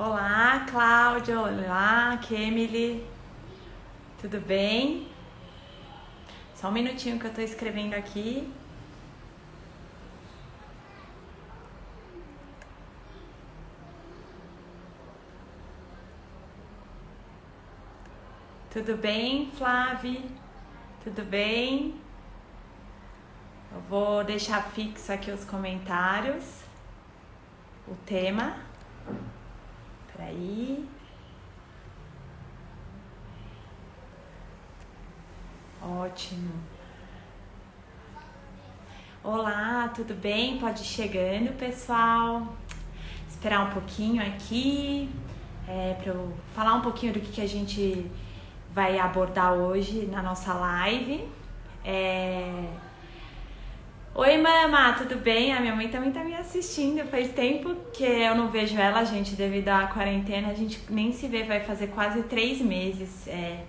Olá, Cláudia. Olá, Kemily. Tudo bem? Só um minutinho que eu tô escrevendo aqui. Tudo bem, Flávia? Tudo bem? Eu vou deixar fixo aqui os comentários. O tema. Peraí. Ótimo. Olá, tudo bem? Pode ir chegando, pessoal. Esperar um pouquinho aqui para eu falar um pouquinho do que a gente vai abordar hoje na nossa live. Oi, mama, tudo bem? A minha mãe também tá me assistindo. Faz tempo que eu não vejo ela, gente, devido à quarentena. A gente nem se vê, vai fazer quase 3 meses. É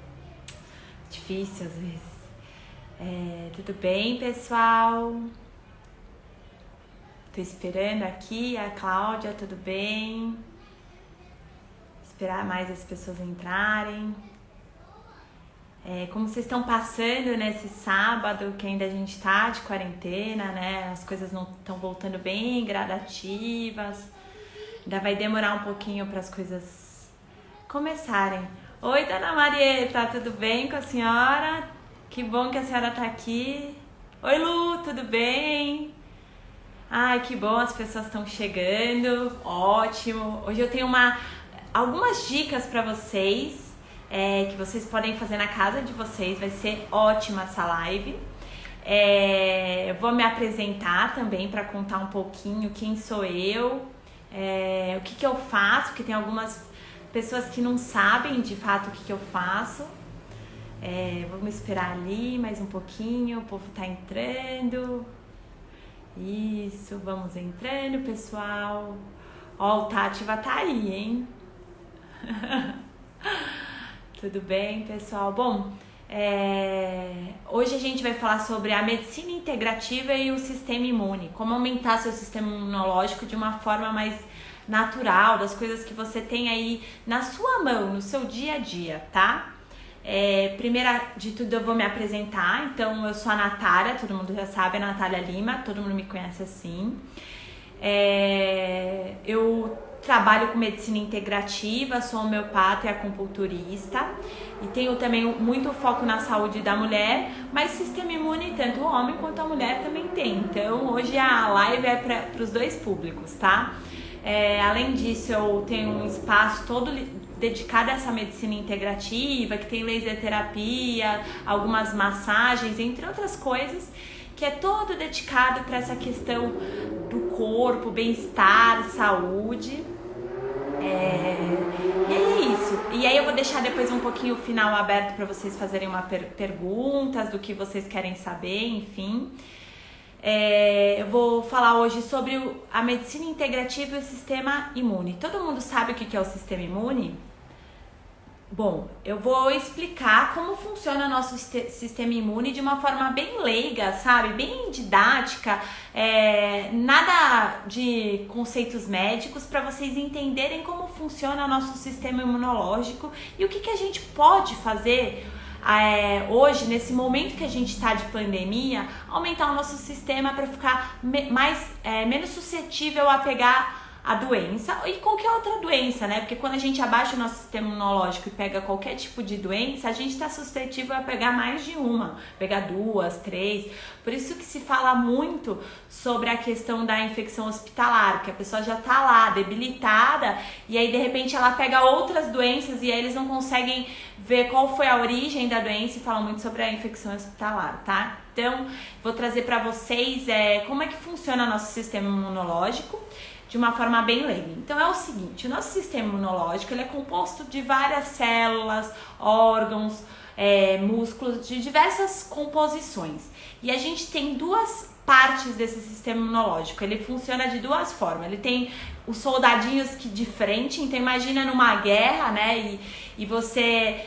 difícil às vezes. Tudo bem, pessoal? Tô esperando aqui a Cláudia, tudo bem? Esperar mais as pessoas entrarem. Como vocês estão passando nesse sábado, que ainda a gente tá de quarentena, né? As coisas não estão voltando bem gradativas. Ainda vai demorar um pouquinho para as coisas começarem. Oi, dona Marieta, tudo bem com a senhora? Que bom que a senhora tá aqui. Oi, Lu, tudo bem? Ai, que bom, as pessoas estão chegando. Ótimo. Hoje eu tenho algumas dicas para vocês. Que vocês podem fazer na casa de vocês, vai ser ótima essa live. Eu vou me apresentar também para contar um pouquinho quem sou eu, o que eu faço, porque tem algumas pessoas que não sabem de fato o que eu faço. Vamos esperar ali mais um pouquinho, o povo tá entrando. Isso, vamos entrando, pessoal. Ó, o Tátiva tá aí, hein? Tudo bem, pessoal? Bom, hoje a gente vai falar sobre a medicina integrativa e o sistema imune. Como aumentar seu sistema imunológico de uma forma mais natural, das coisas que você tem aí na sua mão, no seu dia a dia, tá? Primeira de tudo eu vou me apresentar. Então, eu sou a Natália, todo mundo já sabe, a Natália Lima, todo mundo me conhece assim. Eu trabalho com medicina integrativa, sou homeopata e acupunturista e tenho também muito foco na saúde da mulher, mas sistema imune tanto o homem quanto a mulher também tem. Então hoje a live é para os dois públicos, tá? Além disso, eu tenho um espaço todo dedicado a essa medicina integrativa, que tem laser terapia, algumas massagens, entre outras coisas, que é todo dedicado para essa questão do corpo, bem-estar, saúde. E é isso. E aí eu vou deixar depois um pouquinho o final aberto para vocês fazerem perguntas do que vocês querem saber, enfim. Eu vou falar hoje sobre a medicina integrativa e o sistema imune. Todo mundo sabe o que é o sistema imune? Bom, eu vou explicar como funciona o nosso sistema imune de uma forma bem leiga, sabe? Bem didática, nada de conceitos médicos, para vocês entenderem como funciona o nosso sistema imunológico e o que a gente pode fazer hoje, nesse momento que a gente está de pandemia, aumentar o nosso sistema para ficar menos suscetível a pegar a doença e qualquer outra doença, né? Porque quando a gente abaixa o nosso sistema imunológico e pega qualquer tipo de doença, a gente está suscetível a pegar mais de uma, pegar 2, 3. Por isso que se fala muito sobre a questão da infecção hospitalar, que a pessoa já tá lá debilitada e aí de repente ela pega outras doenças e aí eles não conseguem ver qual foi a origem da doença e falam muito sobre a infecção hospitalar, tá? Então, vou trazer para vocês como é que funciona o nosso sistema imunológico de uma forma bem leiga. Então é o seguinte, o nosso sistema imunológico ele é composto de várias células, órgãos, músculos, de diversas composições. E a gente tem duas partes desse sistema imunológico. Ele funciona de duas formas. Ele tem os soldadinhos que de frente, então imagina numa guerra, né? E você,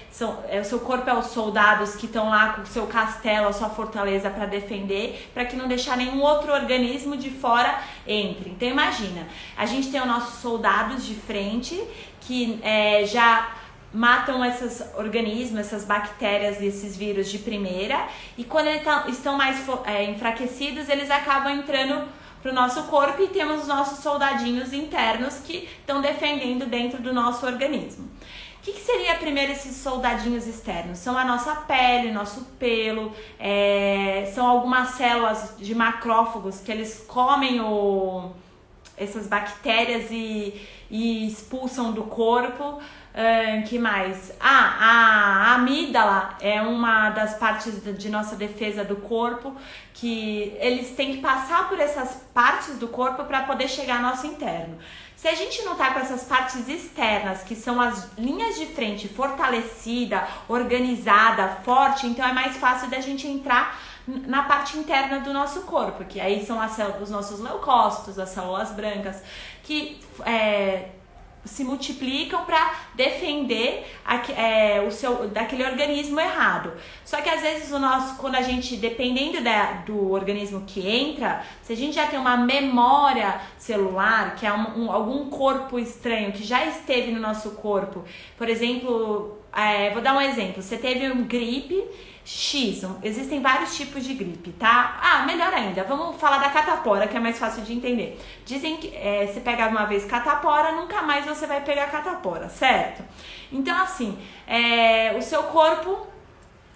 o seu corpo é os soldados que estão lá com o seu castelo, a sua fortaleza para defender, para que não deixar nenhum outro organismo de fora entre. Então imagina, a gente tem os nossos soldados de frente que já matam esses organismos, essas bactérias e esses vírus de primeira, e quando eles estão mais enfraquecidos, eles acabam entrando para o nosso corpo e temos os nossos soldadinhos internos que estão defendendo dentro do nosso organismo. O que seria primeiro esses soldadinhos externos? São a nossa pele, nosso pelo, são algumas células de macrófagos que eles comem essas bactérias e expulsam do corpo. Que mais? A amígdala é uma das partes de nossa defesa do corpo, que eles têm que passar por essas partes do corpo para poder chegar ao nosso interno. Se a gente não tá com essas partes externas, que são as linhas de frente fortalecida, organizada, forte, então é mais fácil da gente entrar na parte interna do nosso corpo, que aí são os nossos leucócitos, as células brancas, que se multiplicam para defender daquele organismo errado. Só que às vezes quando a gente, dependendo do organismo que entra, se a gente já tem uma memória celular, que é algum corpo estranho que já esteve no nosso corpo, por exemplo, vou dar um exemplo, você teve gripe X, existem vários tipos de gripe, tá? Melhor ainda, vamos falar da catapora, que é mais fácil de entender. Dizem que se pegar uma vez catapora, nunca mais você vai pegar catapora, certo? Então assim, o seu corpo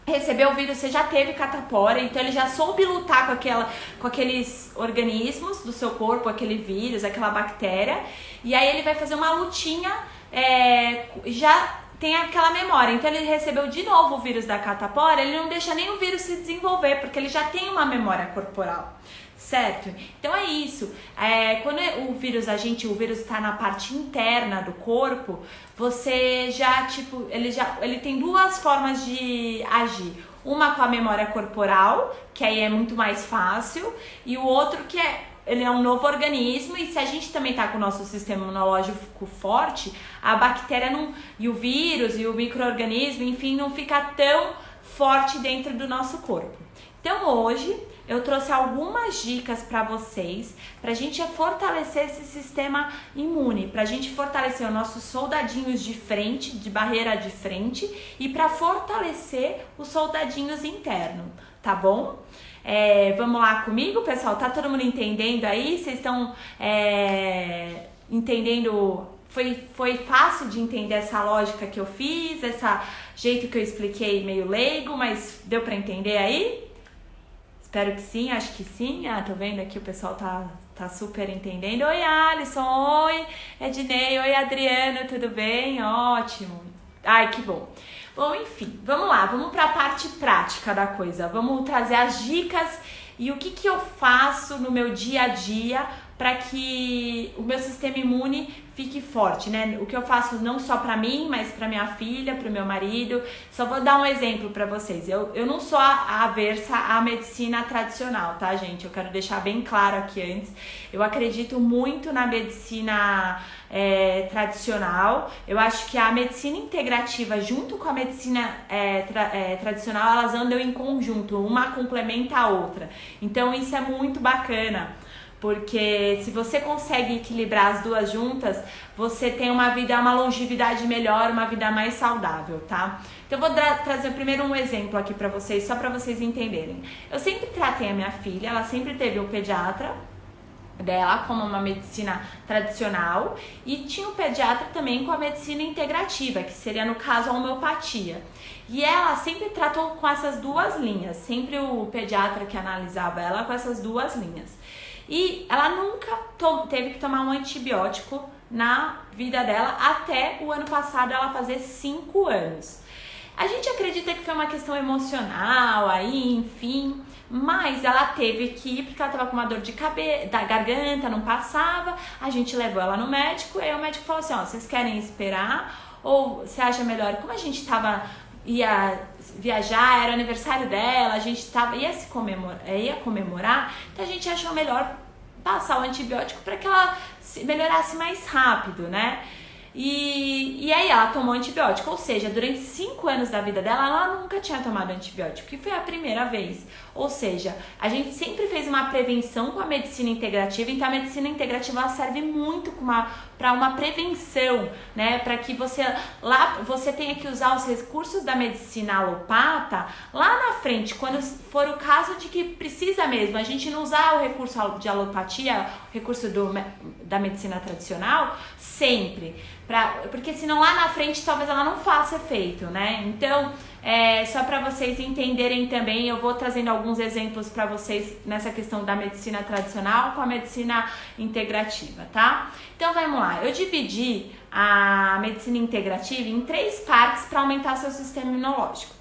recebeu o vírus, você já teve catapora, então ele já soube lutar com aqueles organismos do seu corpo, aquele vírus, aquela bactéria, e aí ele vai fazer uma lutinha, já tem aquela memória, então ele recebeu de novo o vírus da catapora, ele não deixa nem o vírus se desenvolver, porque ele já tem uma memória corporal, certo? Então é isso, quando o vírus está na parte interna do corpo, você já, ele tem duas formas de agir, uma com a memória corporal, que aí é muito mais fácil, e o outro que ele é um novo organismo, e se a gente também tá com o nosso sistema imunológico forte, a bactéria e o vírus e o micro-organismo, enfim, não fica tão forte dentro do nosso corpo. Então hoje eu trouxe algumas dicas para vocês, pra gente fortalecer esse sistema imune, pra gente fortalecer os nossos soldadinhos de frente, de barreira de frente, e para fortalecer os soldadinhos internos, tá bom? Vamos lá comigo, pessoal? Tá todo mundo entendendo aí? Vocês estão entendendo? Foi fácil de entender essa lógica que eu fiz, esse jeito que eu expliquei meio leigo, mas deu pra entender aí? Espero que sim, acho que sim. Tô vendo aqui o pessoal tá super entendendo. Oi, Alisson, oi, Ednei, oi, Adriano, tudo bem? Ótimo. Ai, que bom. Bom, enfim, vamos lá, vamos para a parte prática da coisa. Vamos trazer as dicas e o que eu faço no meu dia a dia para que o meu sistema imune fique forte, né? O que eu faço não só para mim, mas para minha filha, para o meu marido. Só vou dar um exemplo para vocês. Eu não sou aversa à medicina tradicional, tá, gente? Eu quero deixar bem claro aqui antes. Eu acredito muito na medicina tradicional. Eu acho que a medicina integrativa junto com a medicina tradicional, elas andam em conjunto, uma complementa a outra. Então isso é muito bacana, porque se você consegue equilibrar as duas juntas, você tem uma longevidade melhor, uma vida mais saudável, tá? Então eu vou trazer primeiro um exemplo aqui pra vocês, só pra vocês entenderem. Eu sempre tratei a minha filha, ela sempre teve um pediatra dela como uma medicina tradicional, e tinha um pediatra também com a medicina integrativa, que seria no caso a homeopatia. E ela sempre tratou com essas duas linhas, sempre o pediatra que analisava ela com essas duas linhas. E ela nunca teve que tomar um antibiótico na vida dela até o ano passado ela fazer 5 anos. A gente acredita que foi uma questão emocional aí, enfim, mas ela teve que ir porque ela tava com uma dor da garganta, não passava. A gente levou ela no médico e aí o médico falou assim, vocês querem esperar ou você acha melhor? Como a gente ia viajar, era o aniversário dela, a gente ia comemorar, então a gente achou melhor passar o antibiótico para que ela melhorasse mais rápido, né? E aí ela tomou antibiótico, ou seja, durante 5 anos da vida dela, ela nunca tinha tomado antibiótico, que foi a primeira vez. Ou seja, a gente sempre fez uma prevenção com a medicina integrativa, então a medicina integrativa ela serve muito para uma prevenção, né? Para que você tenha que usar os recursos da medicina alopata lá na frente, quando for o caso de que precisa mesmo, a gente não usar o recurso de alopatia, o recurso da medicina tradicional, sempre. Porque senão lá na frente talvez ela não faça efeito, né? Então, só para vocês entenderem também, eu vou trazendo alguns exemplos para vocês nessa questão da medicina tradicional com a medicina integrativa, tá? Então vamos lá, eu dividi a medicina integrativa em 3 partes para aumentar seu sistema imunológico.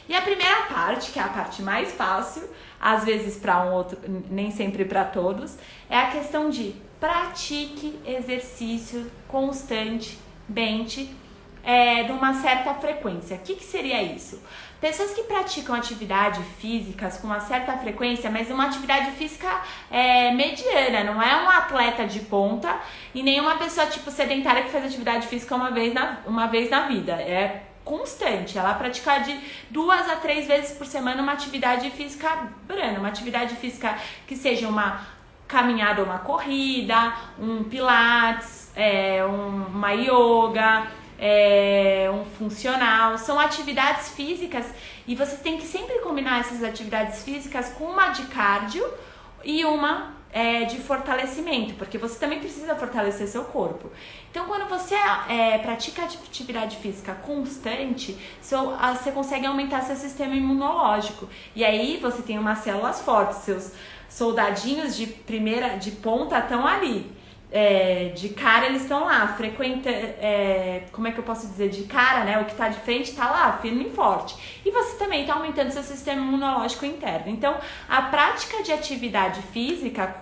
E a primeira parte, que é a parte mais fácil, às vezes para um outro, nem sempre para todos, é a questão de pratique exercício constantemente, de uma certa frequência. O que seria isso? Pessoas que praticam atividades físicas com uma certa frequência, mas uma atividade física mediana, não é um atleta de ponta e nem uma pessoa tipo sedentária que faz atividade física uma vez na vida. É constante, ela praticar de 2 a 3 vezes por semana uma atividade física branda, uma atividade física que seja uma caminhada ou uma corrida, um pilates, uma yoga, um funcional, são atividades físicas e você tem que sempre combinar essas atividades físicas com uma de cardio e uma de fortalecimento, porque você também precisa fortalecer seu corpo. Então, quando você pratica atividade física constante, você consegue aumentar seu sistema imunológico. E aí você tem umas células fortes, seus soldadinhos de ponta estão ali. De cara eles estão lá, como é que eu posso dizer, de cara, né? O que está de frente está lá, firme e forte. E você também está aumentando seu sistema imunológico interno. Então, a prática de atividade física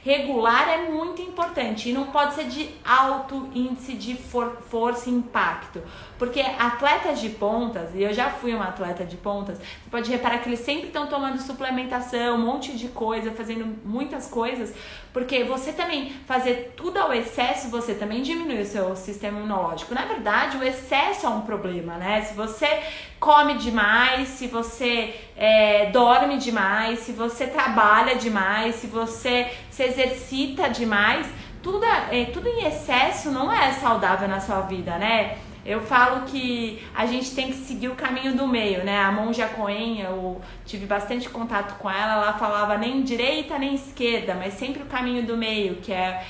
regular é muito importante e não pode ser de alto índice de força e impacto. Porque atletas de pontas, e eu já fui uma atleta de pontas, você pode reparar que eles sempre estão tomando suplementação, um monte de coisa, fazendo muitas coisas, porque você também fazer tudo ao excesso, você também diminui o seu sistema imunológico. Na verdade, o excesso é um problema, né? Se você come demais, se você dorme demais, se você trabalha demais, se você se exercita demais, tudo em excesso não é saudável na sua vida, né? Eu falo que a gente tem que seguir o caminho do meio, né? A monja Coen, eu tive bastante contato com ela falava nem direita nem esquerda, mas sempre o caminho do meio, que é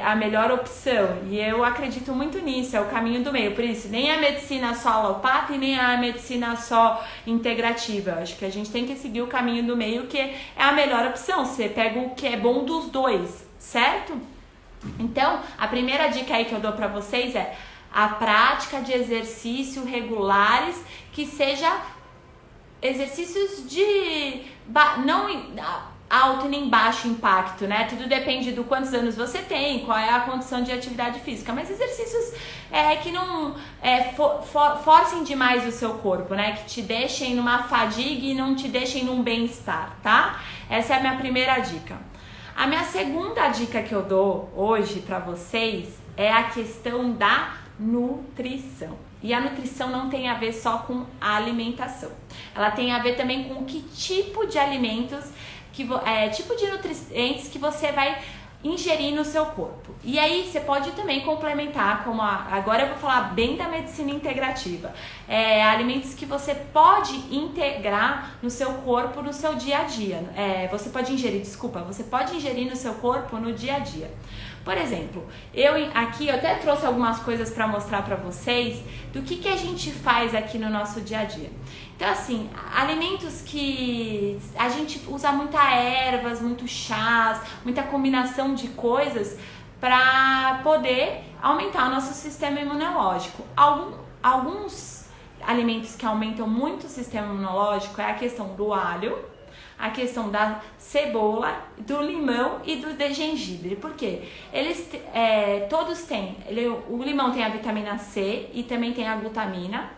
a melhor opção. E eu acredito muito nisso, é o caminho do meio. Por isso, nem a medicina só alopata e nem a medicina só integrativa. Eu acho que a gente tem que seguir o caminho do meio, que é a melhor opção. Você pega o que é bom dos dois, certo? Então, a primeira dica aí que eu dou pra vocês é a prática de exercícios regulares, que seja exercícios de não alto e nem baixo impacto, né? Tudo depende do quantos anos você tem, qual é a condição de atividade física, mas exercícios que não forcem demais o seu corpo, né? Que te deixem numa fadiga e não te deixem num bem-estar, tá? Essa é a minha primeira dica. A minha segunda dica que eu dou hoje pra vocês é a questão da nutrição. E a nutrição não tem a ver só com a alimentação. Ela tem a ver também com que tipo de alimentos, tipo de nutrientes que você vai ingerir no seu corpo. E aí você pode também complementar, agora eu vou falar bem da medicina integrativa, alimentos que você pode integrar no seu corpo, no seu dia a dia. Você pode ingerir no seu corpo no dia a dia. Por exemplo, eu até trouxe algumas coisas para mostrar para vocês do que a gente faz aqui no nosso dia a dia. Então, assim, alimentos que a gente usa muita ervas, muito chás, muita combinação de coisas para poder aumentar o nosso sistema imunológico. Alguns alimentos que aumentam muito o sistema imunológico é a questão do alho, a questão da cebola, do limão e do gengibre. Por quê? Eles todos têm. O limão tem a vitamina C e também tem a glutamina.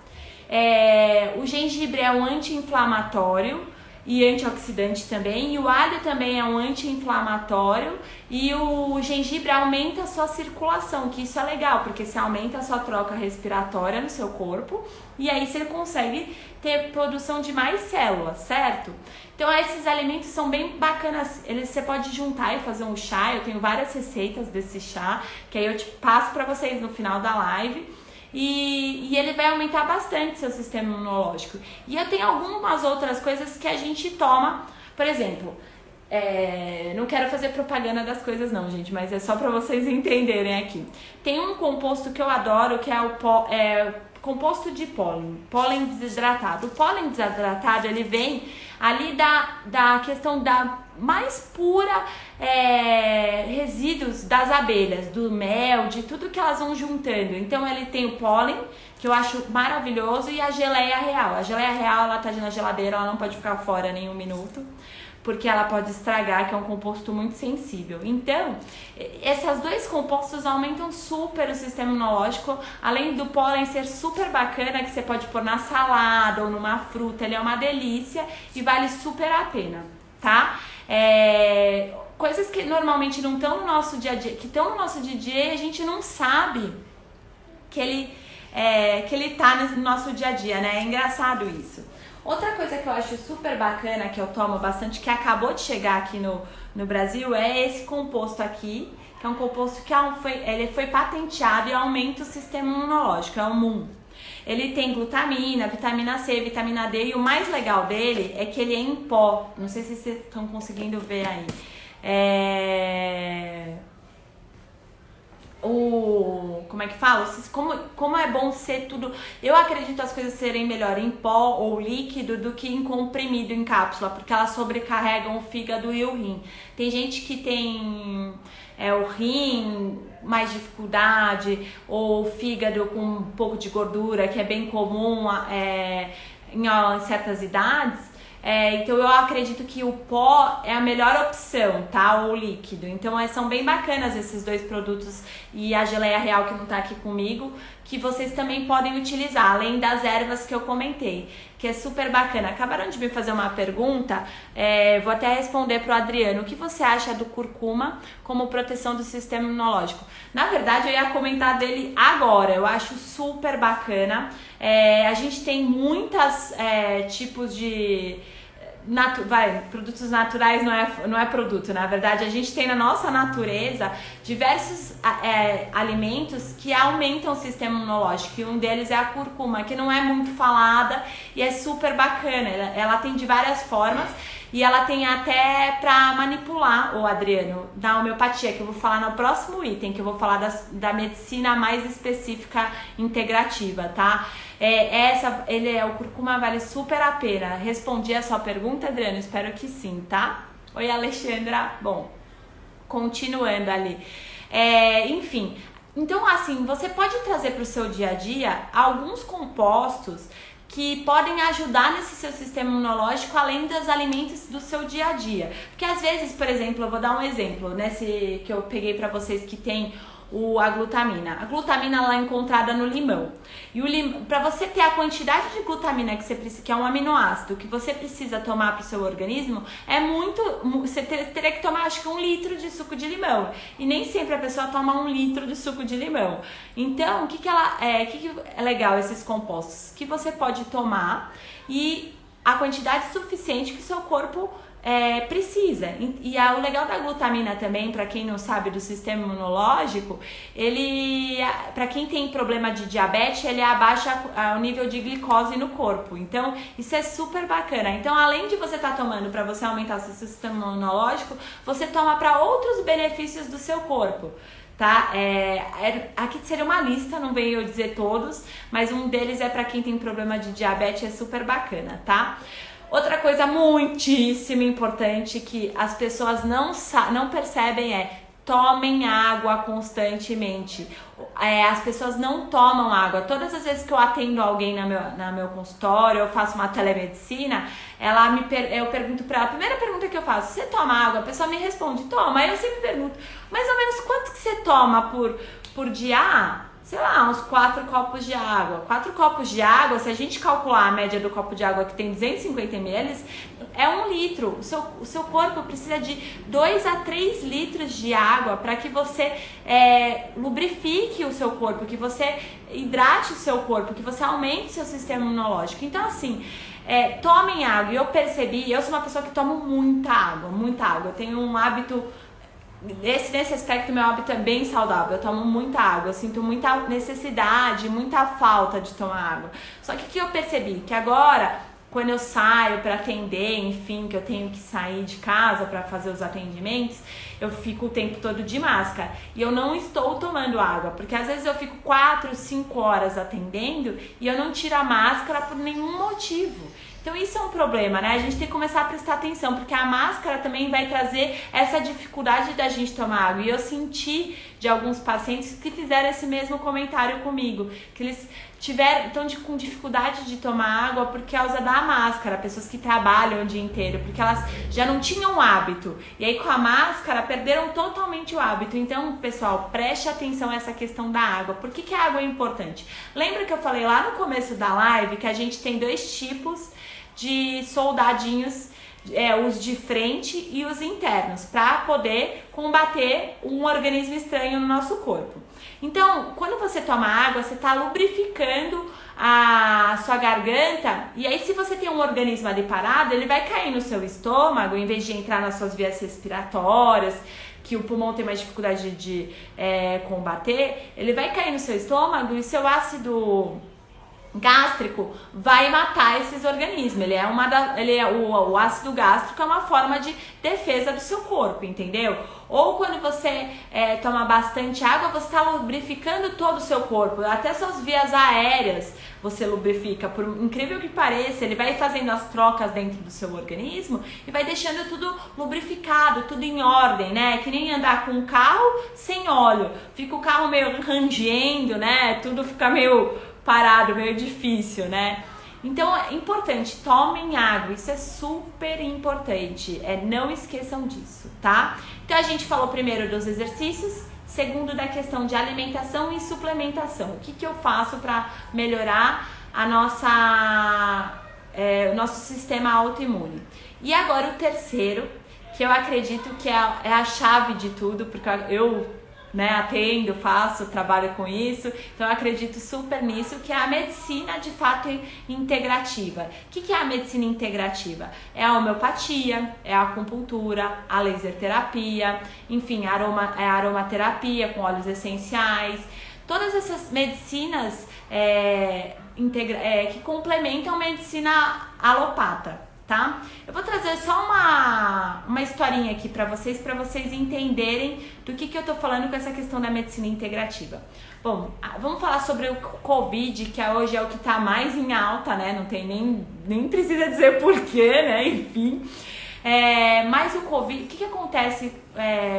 O gengibre é um anti-inflamatório e antioxidante também, e o alho também é um anti-inflamatório, e o gengibre aumenta a sua circulação, que isso é legal, porque você aumenta a sua troca respiratória no seu corpo, e aí você consegue ter produção de mais células, certo? Então esses alimentos são bem bacanas, você pode juntar e fazer um chá, eu tenho várias receitas desse chá, que aí eu te passo para vocês no final da live. E ele vai aumentar bastante seu sistema imunológico. E eu tenho algumas outras coisas que a gente toma, por exemplo, não quero fazer propaganda das coisas não, gente, mas é só para vocês entenderem aqui. Tem um composto que eu adoro, que é o composto de pólen desidratado. O pólen desidratado, ele vem ali da questão da mais pura resíduos das abelhas, do mel, de tudo que elas vão juntando. Então ele tem o pólen, que eu acho maravilhoso, e a geleia real. A geleia real, ela tá na geladeira, ela não pode ficar fora nem um minuto, porque ela pode estragar, que é um composto muito sensível. Então, esses dois compostos aumentam super o sistema imunológico, além do pólen ser super bacana, que você pode pôr na salada ou numa fruta, ele é uma delícia e vale super a pena, tá? Coisas que normalmente não estão no nosso dia a dia, que estão no nosso dia a dia e a gente não sabe que ele tá no nosso dia a dia, né? É engraçado isso. Outra coisa que eu acho super bacana, que eu tomo bastante, que acabou de chegar aqui no Brasil, é esse composto aqui, que é um composto que ele foi patenteado e aumenta o sistema imunológico, é o MUM. Ele tem glutamina, vitamina C, vitamina D, e o mais legal dele é que ele é em pó. Não sei se vocês estão conseguindo ver aí. Como é que fala? Como é bom ser tudo. Eu acredito as coisas serem melhor em pó ou líquido do que em comprimido, em cápsula, porque elas sobrecarregam o fígado e o rim. Tem gente que tem o rim mais dificuldade, ou o fígado com um pouco de gordura, que é bem comum em certas idades. Então eu acredito que o pó é a melhor opção, tá? Ou o líquido. Então são bem bacanas esses dois produtos, e a geleia real, que não tá aqui comigo, que vocês também podem utilizar, além das ervas que eu comentei, que é super bacana. Acabaram de me fazer uma pergunta, vou até responder pro Adriano. O que você acha do cúrcuma como proteção do sistema imunológico? Na verdade, eu ia comentar dele agora, eu acho super bacana. A gente tem muitos tipos de... produtos naturais não é produto, na verdade a gente tem na nossa natureza diversos alimentos que aumentam o sistema imunológico, e um deles é a cúrcuma, que não é muito falada e é super bacana. Ela tem de várias formas, e ela tem até pra manipular, o Adriano, da homeopatia, que eu vou falar no próximo item, que eu vou falar da medicina mais específica integrativa, tá? O cúrcuma vale super a pena. Respondi a sua pergunta, Adriano? Espero que sim, tá? Oi, Alexandra. Bom, continuando ali. Enfim, então assim, você pode trazer para o seu dia a dia alguns compostos que podem ajudar nesse seu sistema imunológico, além dos alimentos do seu dia a dia. Porque às vezes, por exemplo, eu vou dar um exemplo, nesse que eu peguei para vocês, que tem a glutamina. A glutamina, ela é encontrada no limão. E para você ter a quantidade de glutamina que você precisa, que é um aminoácido que você precisa tomar para o seu organismo, você teria que tomar, acho que 1 litro de suco de limão. E nem sempre a pessoa toma 1 litro de suco de limão. Então, o que é legal esses compostos? Que você pode tomar, e a quantidade suficiente que o seu corpo precisa. E o legal da glutamina também, para quem não sabe, do sistema imunológico, para quem tem problema de diabetes, ele abaixa o nível de glicose no corpo. Então isso é super bacana. Então, além de você estar tomando para você aumentar o seu sistema imunológico, você toma para outros benefícios do seu corpo, tá? Aqui seria uma lista, não veio eu dizer todos, mas um deles é para quem tem problema de diabetes, é super bacana, tá? Outra coisa muitíssimo importante que as pessoas não percebem tomem água constantemente. As pessoas não tomam água. Todas as vezes que eu atendo alguém no meu consultório, eu faço uma telemedicina, eu pergunto pra ela, a primeira pergunta que eu faço: você toma água? A pessoa me responde: toma. Aí eu sempre pergunto, mais ou menos quanto que você toma por dia? sei lá, uns 4 copos de água. 4 copos de água, se a gente calcular a média do copo de água que tem 250 ml, é 1 litro. O seu corpo precisa de 2 a 3 litros de água para que você lubrifique o seu corpo, que você hidrate o seu corpo, que você aumente o seu sistema imunológico. Então, assim, tomem água. E eu percebi, eu sou uma pessoa que tomo muita água, muita água. Eu tenho um hábito... Nesse aspecto, meu hábito é bem saudável. Eu tomo muita água, eu sinto muita necessidade, muita falta de tomar água. Só que o que eu percebi? Que agora, quando eu saio para atender, enfim, que eu tenho que sair de casa para fazer os atendimentos, eu fico o tempo todo de máscara. E eu não estou tomando água, porque às vezes eu fico 4, 5 horas atendendo e eu não tiro a máscara por nenhum motivo. Então isso é um problema, né? A gente tem que começar a prestar atenção, porque a máscara também vai trazer essa dificuldade da gente tomar água. E eu senti de alguns pacientes que fizeram esse mesmo comentário comigo, que eles estão com dificuldade de tomar água por causa da máscara, pessoas que trabalham o dia inteiro, porque elas já não tinham hábito. E aí com a máscara perderam totalmente o hábito. Então, pessoal, preste atenção a essa questão da água. Por que a água é importante? Lembra que eu falei lá no começo da live que a gente tem 2 tipos de soldadinhos, os de frente e os internos, para poder combater um organismo estranho no nosso corpo. Então, quando você toma água, você está lubrificando a sua garganta, e aí se você tem um organismo ali parado, ele vai cair no seu estômago, em vez de entrar nas suas vias respiratórias, que o pulmão tem mais dificuldade de combater, ele vai cair no seu estômago e seu ácido gástrico vai matar esses organismos. O ácido gástrico é uma forma de defesa do seu corpo, entendeu? Ou quando você toma bastante água, você está lubrificando todo o seu corpo, até suas vias aéreas você lubrifica. Por incrível que pareça, ele vai fazendo as trocas dentro do seu organismo e vai deixando tudo lubrificado, tudo em ordem, né? Que nem andar com um carro sem óleo, fica o carro meio rangendo, né? Tudo fica meio parado, meio difícil, né? Então é importante, tomem água, isso é super importante, não esqueçam disso, tá? Então a gente falou primeiro dos exercícios, segundo da questão de alimentação e suplementação. O que eu faço para melhorar o nosso sistema autoimune? E agora o terceiro, que eu acredito que é a chave de tudo, porque eu atendo, faço, trabalho com isso, então eu acredito super nisso, que é a medicina de fato integrativa. O que é a medicina integrativa? É a homeopatia, é a acupuntura, a laser terapia, enfim, a aromaterapia com óleos essenciais, todas essas medicinas que complementam a medicina alopata. Tá? Eu vou trazer só uma historinha aqui para vocês entenderem do que eu tô falando com essa questão da medicina integrativa. Bom, vamos falar sobre o Covid, que hoje é o que tá mais em alta, né? Não tem nem precisa dizer porquê, né? Enfim. Mas o Covid, o que acontece?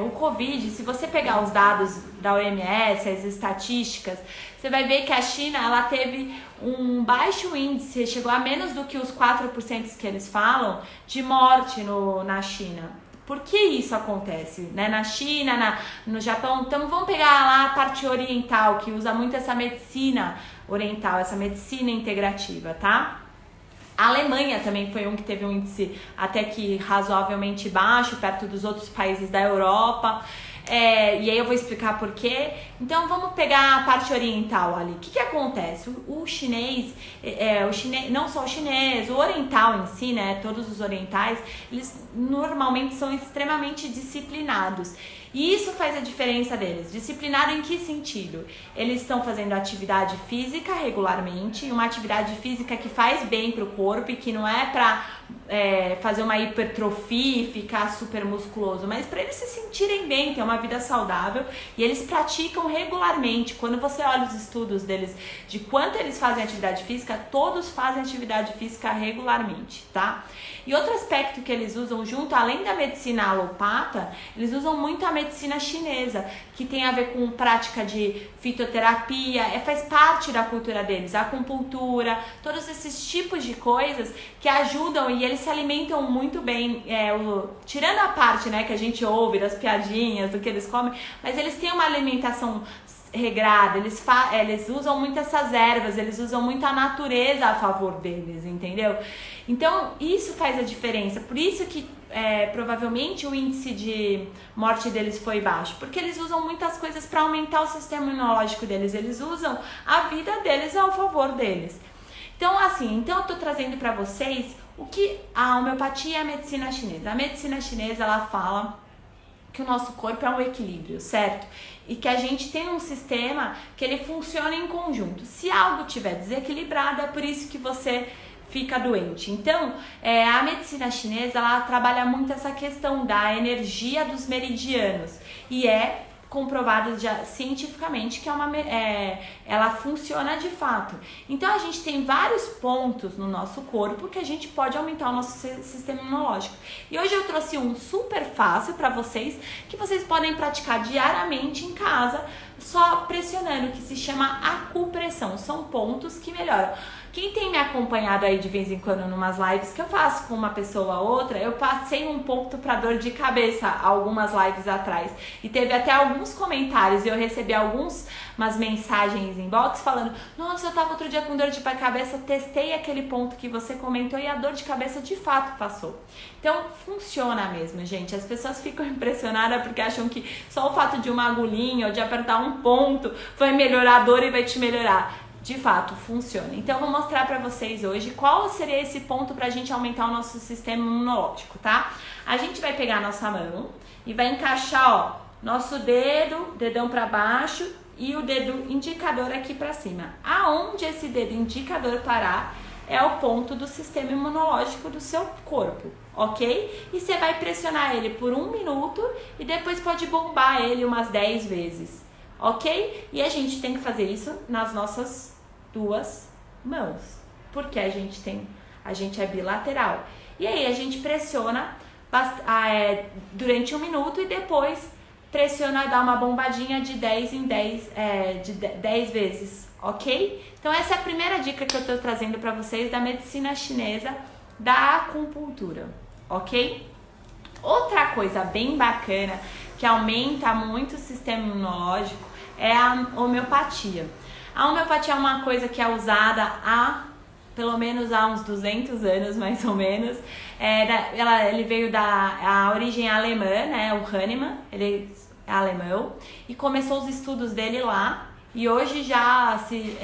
O Covid, se você pegar os dados da OMS, as estatísticas, você vai ver que a China, ela teve um baixo índice, chegou a menos do que os 4% que eles falam, de morte na China. Por que isso acontece? Né? Na China, no Japão, então vamos pegar lá a parte oriental, que usa muito essa medicina oriental, essa medicina integrativa, tá? A Alemanha também foi que teve um índice até que razoavelmente baixo, perto dos outros países da Europa. E aí eu vou explicar por quê. Então vamos pegar a parte oriental ali. O que acontece? O chinês, não só o chinês, o oriental em si, né? Todos os orientais, eles normalmente são extremamente disciplinados. E isso faz a diferença deles. Disciplinado em que sentido? Eles estão fazendo atividade física regularmente, uma atividade física que faz bem pro corpo e que não é pra fazer uma hipertrofia e ficar super musculoso, mas para eles se sentirem bem, ter uma vida saudável, e eles praticam regularmente. Quando você olha os estudos deles de quanto eles fazem atividade física, todos fazem atividade física regularmente, tá? E outro aspecto que eles usam junto, além da medicina alopata, eles usam muito a medicina chinesa, que tem a ver com prática de fitoterapia, faz parte da cultura deles, a acupuntura, todos esses tipos de coisas que ajudam, e eles se alimentam muito bem, tirando a parte, né, que a gente ouve das piadinhas, do que eles comem, mas eles têm uma alimentação regrada, eles usam muito essas ervas, eles usam muito a natureza a favor deles, entendeu? Então isso faz a diferença, por isso que provavelmente o índice de morte deles foi baixo, porque eles usam muitas coisas para aumentar o sistema imunológico deles, eles usam a vida deles ao favor deles. Então assim, eu tô trazendo para vocês o que a homeopatia e a medicina chinesa. A medicina chinesa, ela fala que o nosso corpo é um equilíbrio, certo? E que a gente tem um sistema que ele funciona em conjunto. Se algo estiver desequilibrado, é por isso que você fica doente. Então, a medicina chinesa, ela trabalha muito essa questão da energia dos meridianos. E é comprovado já cientificamente que ela funciona de fato. Então a gente tem vários pontos no nosso corpo que a gente pode aumentar o nosso sistema imunológico. E hoje eu trouxe um super fácil para vocês, que vocês podem praticar diariamente em casa, só pressionando, que se chama acupressão. São pontos que melhoram. Quem tem me acompanhado aí de vez em quando numas lives que eu faço com uma pessoa ou outra, eu passei um ponto para dor de cabeça algumas lives atrás. E teve até alguns comentários e eu recebi umas mensagens inbox falando: nossa, eu tava outro dia com dor de cabeça, testei aquele ponto que você comentou e a dor de cabeça de fato passou. Então funciona mesmo, gente. As pessoas ficam impressionadas porque acham que só o fato de uma agulhinha ou de apertar um ponto vai melhorar a dor e vai te melhorar. De fato, funciona. Então, eu vou mostrar pra vocês hoje qual seria esse ponto pra gente aumentar o nosso sistema imunológico, tá? A gente vai pegar a nossa mão e vai encaixar, ó, nosso dedão pra baixo e o dedo indicador aqui pra cima. Aonde esse dedo indicador parar é o ponto do sistema imunológico do seu corpo, ok? E você vai pressionar ele por 1 minuto e depois pode bombar ele umas 10 vezes. Ok? E a gente tem que fazer isso nas nossas 2 mãos, porque a gente é bilateral. E aí a gente pressiona durante 1 minuto e depois pressiona e dá uma bombadinha de 10 em 10 vezes, ok? Então essa é a primeira dica que eu tô trazendo para vocês da medicina chinesa, da acupuntura, ok? Outra coisa bem bacana que aumenta muito o sistema imunológico é a homeopatia. A homeopatia é uma coisa que é usada pelo menos há uns 200 anos, mais ou menos. Ele veio a origem alemã, né? O Hahnemann, ele é alemão, e começou os estudos dele lá, e hoje já se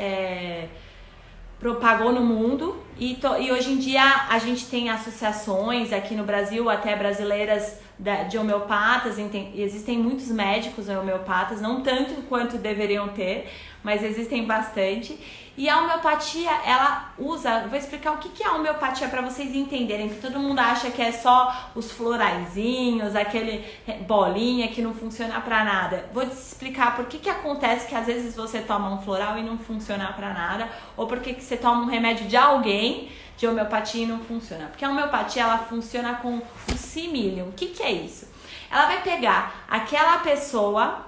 propagou no mundo, e hoje em dia a gente tem associações aqui no Brasil, até brasileiras, de homeopatas. Existem muitos médicos homeopatas, não tanto quanto deveriam ter, mas existem bastante. E a homeopatia, ela usa, vou explicar o que é a homeopatia para vocês entenderem, que todo mundo acha que é só os floraizinhos, aquele bolinha que não funciona para nada. Vou te explicar por que acontece que às vezes você toma um floral e não funciona para nada, ou por que você toma um remédio de alguém de homeopatia e não funciona. Porque a homeopatia, ela funciona com o similium. O que é isso? Ela vai pegar aquela pessoa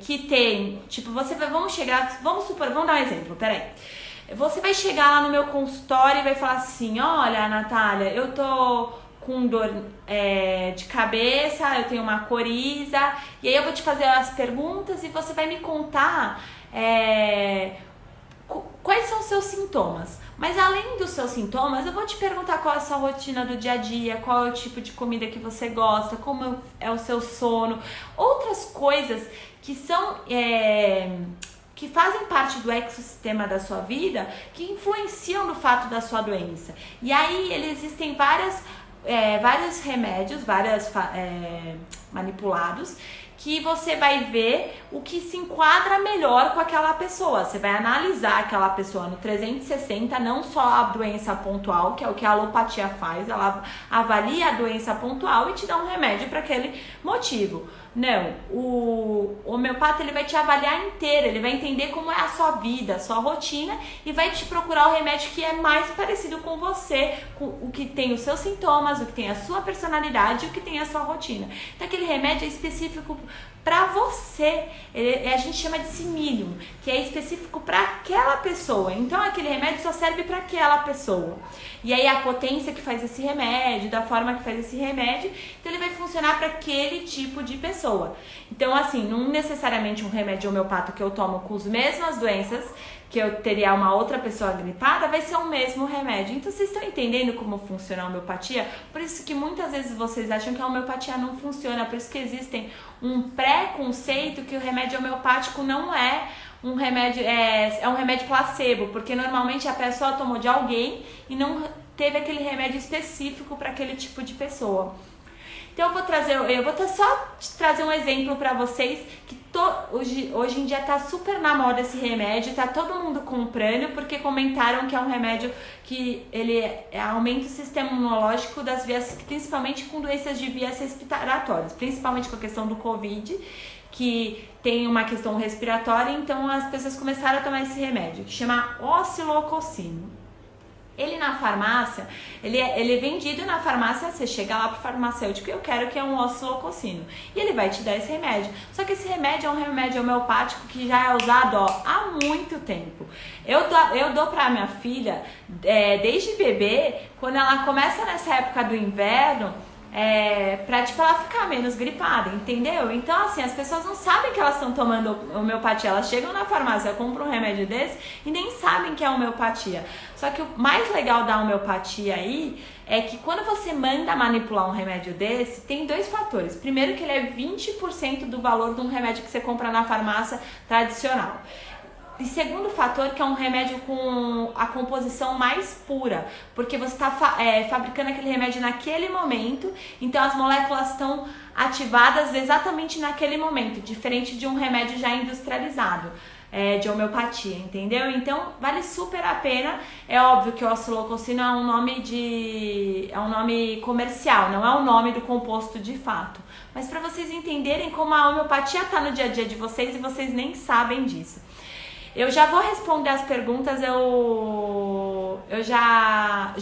que tem, tipo, vamos dar um exemplo, peraí. Você vai chegar lá no meu consultório e vai falar assim: olha, Natália, eu tô com dor de cabeça, eu tenho uma coriza, e aí eu vou te fazer as perguntas e você vai me contar quais são os seus sintomas. Mas além dos seus sintomas, eu vou te perguntar qual é a sua rotina do dia a dia, qual é o tipo de comida que você gosta, como é o seu sono, outras coisas que são que fazem parte do ecossistema da sua vida, que influenciam no fato da sua doença. E aí existem vários remédios, manipulados, que você vai ver o que se enquadra melhor com aquela pessoa. Você vai analisar aquela pessoa no 360, não só a doença pontual, que é o que a alopatia faz, ela avalia a doença pontual e te dá um remédio para aquele motivo. Não, o homeopata, ele vai te avaliar inteiro, ele vai entender como é a sua vida, a sua rotina, e vai te procurar o remédio que é mais parecido com você, com o que tem os seus sintomas, o que tem a sua personalidade, o que tem a sua rotina. Então aquele remédio é específico para você, a gente chama de similium, que é específico para aquela pessoa. Então aquele remédio só serve para aquela pessoa. E aí a potência que faz esse remédio, da forma que faz esse remédio, então ele vai funcionar para aquele tipo de pessoa. pessoa. Então, assim, não necessariamente um remédio homeopata que eu tomo com as mesmas doenças que eu teria uma outra pessoa gripada, vai ser o mesmo remédio. Então, vocês estão entendendo como funciona a homeopatia? Por isso que muitas vezes vocês acham que a homeopatia não funciona, por isso que existem um preconceito que o remédio homeopático não é um remédio, é um remédio placebo, porque normalmente a pessoa tomou de alguém e não teve aquele remédio específico para aquele tipo de pessoa. Então eu vou só trazer um exemplo para vocês que hoje em dia tá super na moda esse remédio, tá todo mundo comprando porque comentaram que é um remédio que ele aumenta o sistema imunológico das vias, principalmente com doenças de vias respiratórias, principalmente com a questão do Covid, que tem uma questão respiratória, então as pessoas começaram a tomar esse remédio, que chama oscilococino. Ele na farmácia, ele é vendido na farmácia, você chega lá pro farmacêutico e eu quero que é um oscilococino. E ele vai te dar esse remédio. Só que esse remédio é um remédio homeopático que já é usado há muito tempo. Eu dou pra minha filha, desde bebê, quando ela começa nessa época do inverno, pra tipo, ela ficar menos gripada, entendeu? Então assim, as pessoas não sabem que elas estão tomando homeopatia, elas chegam na farmácia, compram um remédio desse e nem sabem que é homeopatia. Só que o mais legal da homeopatia aí é que quando você manda manipular um remédio desse, tem dois fatores. Primeiro que ele é 20% do valor de um remédio que você compra na farmácia tradicional. E segundo fator, que é um remédio com a composição mais pura, porque você está fabricando aquele remédio naquele momento, então as moléculas estão ativadas exatamente naquele momento, diferente de um remédio já industrializado, de homeopatia, entendeu? Então vale super a pena. É óbvio que o oscilococino é um nome comercial, não é o nome do composto de fato. Mas para vocês entenderem como a homeopatia está no dia a dia de vocês e vocês nem sabem disso. Eu já vou responder as perguntas, eu já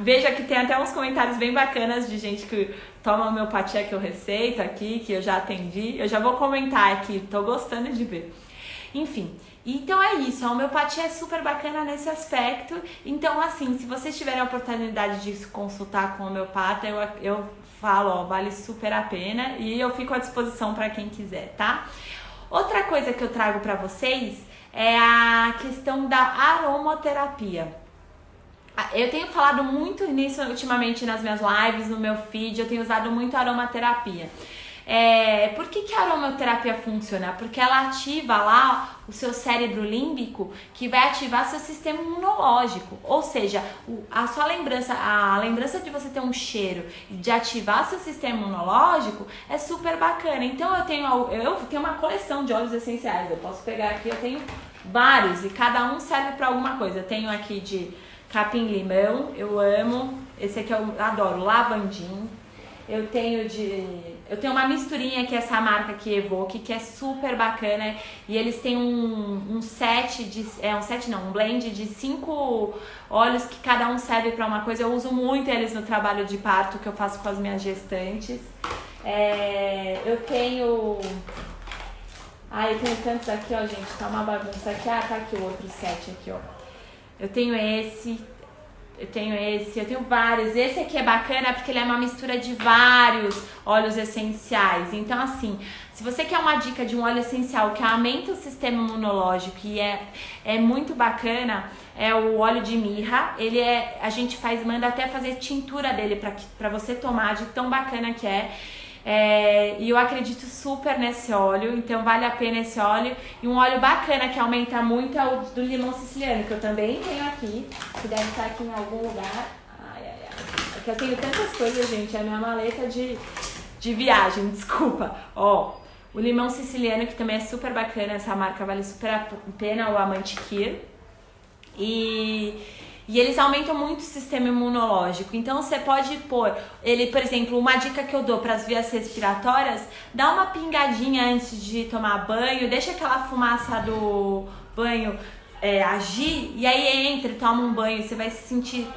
vejo aqui, tem até uns comentários bem bacanas de gente que toma homeopatia que eu receito aqui, que eu já atendi. Eu já vou comentar aqui, tô gostando de ver. Enfim, então é isso, a homeopatia é super bacana nesse aspecto. Então assim, se vocês tiverem a oportunidade de se consultar com o homeopata, eu falo, vale super a pena e eu fico à disposição para quem quiser, tá? Outra coisa que eu trago para vocês é a questão da aromaterapia. Eu tenho falado muito nisso ultimamente nas minhas lives, no meu feed, eu tenho usado muito a aromaterapia. Por que a aromaterapia funciona? Porque ela ativa lá o seu cérebro límbico, que vai ativar seu sistema imunológico. Ou seja, a lembrança de você ter um cheiro e de ativar seu sistema imunológico é super bacana. Então eu tenho uma coleção de óleos essenciais. Eu posso pegar aqui, eu tenho vários e cada um serve para alguma coisa. Eu tenho aqui de capim-limão, eu amo. Esse aqui eu adoro, lavandim. Eu tenho uma misturinha que é essa marca aqui, Evoque, que é super bacana. E eles têm um blend de 5 óleos que cada um serve para uma coisa. Eu uso muito eles no trabalho de parto que eu faço com as minhas gestantes. Eu tenho tantos aqui, ó, gente, tá uma bagunça aqui. Tá aqui o outro set aqui, ó. Eu tenho esse. Eu tenho vários. Esse aqui é bacana porque ele é uma mistura de vários óleos essenciais. Então, assim, se você quer uma dica de um óleo essencial que aumenta o sistema imunológico e é muito bacana, é o óleo de mirra. A gente manda até fazer tintura dele pra você tomar, de tão bacana que é. E eu acredito super nesse óleo, então vale a pena esse óleo. E um óleo bacana que aumenta muito é o do limão siciliano, que eu também tenho aqui, que deve estar aqui em algum lugar. Aqui eu tenho tantas coisas, gente, é a minha maleta de viagem, desculpa. Ó, o limão siciliano, que também é super bacana, essa marca vale super a pena, o Amantiquir. E eles aumentam muito o sistema imunológico. Então você pode pôr ele, por exemplo, uma dica que eu dou para as vias respiratórias: dá uma pingadinha antes de tomar banho, deixa aquela fumaça do banho agir, e aí entra e toma um banho. Você vai se sentir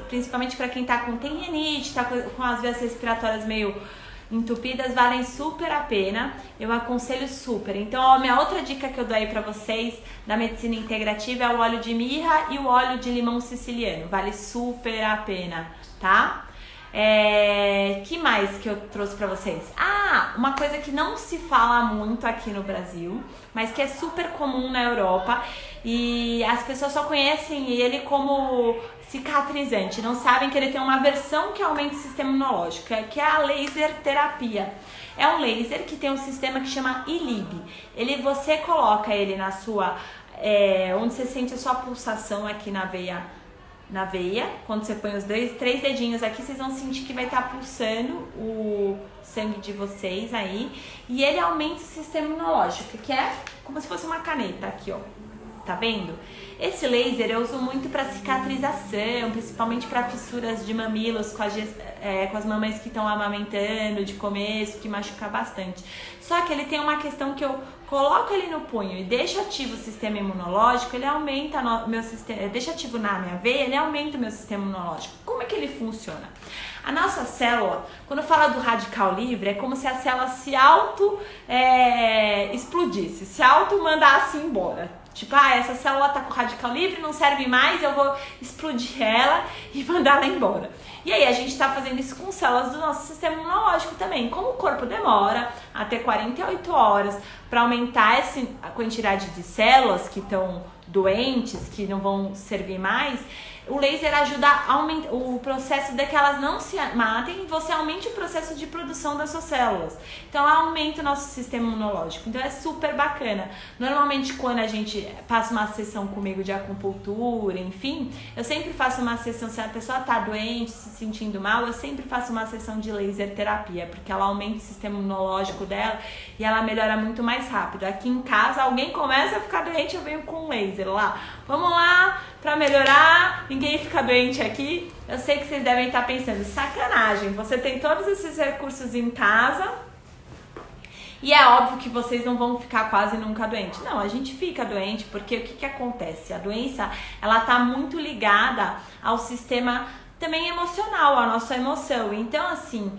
principalmente para quem tem rinite, tá com as vias respiratórias meio entupidas, valem super a pena, eu aconselho super. Então, a minha outra dica que eu dou aí pra vocês da medicina integrativa é o óleo de mirra e o óleo de limão siciliano, vale super a pena, tá? Que mais que eu trouxe pra vocês? Uma coisa que não se fala muito aqui no Brasil, mas que é super comum na Europa e as pessoas só conhecem ele como cicatrizante, não sabem que ele tem uma versão que aumenta o sistema imunológico, que é a laser terapia. É um laser que tem um sistema que chama ILIB. Você coloca ele na sua, onde você sente a sua pulsação aqui na veia, quando você põe os três dedinhos aqui, vocês vão sentir que vai estar pulsando o sangue de vocês aí, e ele aumenta o sistema imunológico, que é como se fosse uma caneta aqui, ó. Tá vendo? Esse laser eu uso muito para cicatrização, principalmente para fissuras de mamilos com as mamães que estão amamentando de começo, que machuca bastante. Só que ele tem uma questão que eu coloco ele no punho e deixo ativo o sistema imunológico, ele aumenta meu sistema, deixa ativo na minha veia, ele aumenta o meu sistema imunológico. Como é que ele funciona? A nossa célula, quando fala do radical livre, é como se a célula se explodisse, se mandasse embora. Tipo, essa célula tá com radical livre, não serve mais, eu vou explodir ela e mandar ela embora. E aí a gente tá fazendo isso com células do nosso sistema imunológico também. Como o corpo demora até 48 horas para aumentar a quantidade de células que estão doentes, que não vão servir mais, o laser ajuda a aumentar o processo de que elas não se matem e você aumente o processo de produção das suas células. Então ela aumenta o nosso sistema imunológico. Então é super bacana. Normalmente quando a gente passa uma sessão comigo de acupuntura, enfim, eu sempre faço uma sessão, se a pessoa tá doente, se sentindo mal, eu sempre faço uma sessão de laser terapia, porque ela aumenta o sistema imunológico dela e ela melhora muito mais rápido. Aqui em casa, alguém começa a ficar doente, eu venho com laser lá. Vamos lá, pra melhorar, ninguém fica doente aqui. Eu sei que vocês devem estar pensando, sacanagem, você tem todos esses recursos em casa e é óbvio que vocês não vão ficar quase nunca doente. Não, a gente fica doente porque o que acontece? A doença, ela tá muito ligada ao sistema também emocional, à nossa emoção. Então, assim,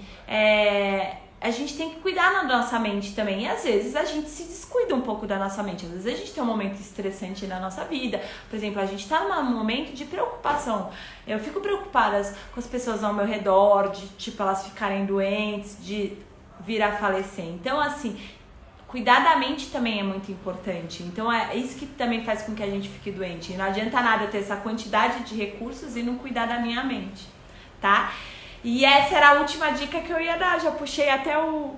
a gente tem que cuidar da nossa mente também. E às vezes a gente se descuida um pouco da nossa mente. Às vezes a gente tem um momento estressante na nossa vida. Por exemplo, a gente tá num momento de preocupação. Eu fico preocupada com as pessoas ao meu redor, de tipo, elas ficarem doentes, de vir a falecer. Então, assim, cuidar da mente também é muito importante. Então, é isso que também faz com que a gente fique doente. Não adianta nada eu ter essa quantidade de recursos e não cuidar da minha mente, tá? E essa era a última dica que eu ia dar, já puxei até o